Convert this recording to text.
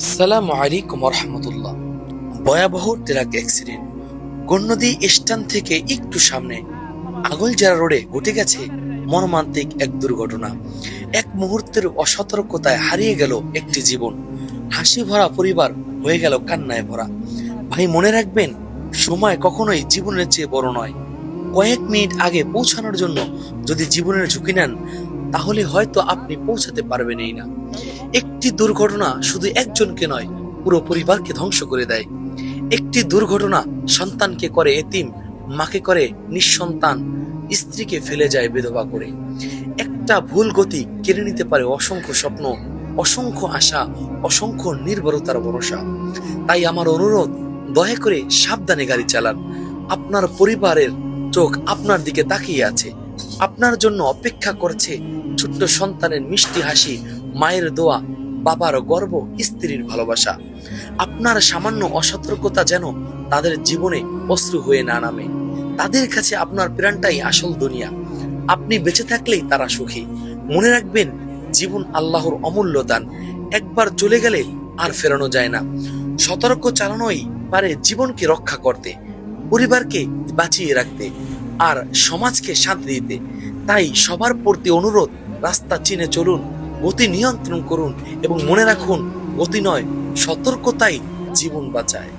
আসসালামু আলাইকুম রহমতুল্লাহ। ভয়াবহ ট্রাক অ্যাক্সিডেন্ট গণ্যদী স্ট্যান্ড থেকে একটু সামনে আগলজারা রোডে ঘটে গেছে মর্মান্তিক এক দুর্ঘটনা। এক মুহূর্তের অসতর্কতায় হারিয়ে গেল একটি জীবন, হাসি ভরা পরিবার হয়ে গেল কান্নায় ভরা। ভাই, মনে রাখবেন, সময় কখনোই জীবনের চেয়ে বড় নয়। কয়েক মিনিট আগে পৌঁছানোর জন্য যদি জীবনের ঝুঁকি নেন, তাহলে হয়তো আপনি পৌঁছাতে পারবেনই না। একটি দুর্ঘটনা শুধু একজনকে নয়, পুরো পরিবারকে ধ্বংস করে দেয়। একটি দুর্ঘটনা সন্তানকে করে এতিম, মাকে করে নিঃসন্তান, স্ত্রীকে ফেলে যায় বিধবা করে। একটা ভুল গতি কেড়ে নিতে পারে অসংখ্য স্বপ্ন, অসংখ্য আশা, অসংখ্য নির্ভরতার ভরসা। তাই আমার অনুরোধ, দয়া করে সাবধানে গাড়ি চালান। আপনার পরিবারের চোখ আপনার দিকে তাকিয়ে আছে, আপনার জন্য অপেক্ষা করছে ছোট্ট সন্তানের মিষ্টি হাসি, মায়ের দোয়া, বাবার গর্ব, স্ত্রীর ভালোবাসা। আপনার সামান্য অসতর্কতা যেন তাদের জীবনে অশ্রু হয়ে না নামে। তাদের কাছে আপনার প্রাণটাই আসল দুনিয়া। আপনি বেঁচে থাকলেই তারা সুখী। মনে রাখবেন, জীবন আল্লাহর অমূল্য দান, একবার চলে গেলে আর ফেরানো যায় না। সতর্ক চালানোই পারে জীবনকে রক্ষা করতে, পরিবারকে বাঁচিয়ে রাখতে, আর সমাজকে শান্তি দিতে। তাই সবার প্রতি অনুরোধ, রাস্তা চিনে চলুন, গতি নিয়ন্ত্রণ করুন এবং মনে রাখুন, গতি নয়, সতর্কতাই জীবন বাঁচায়।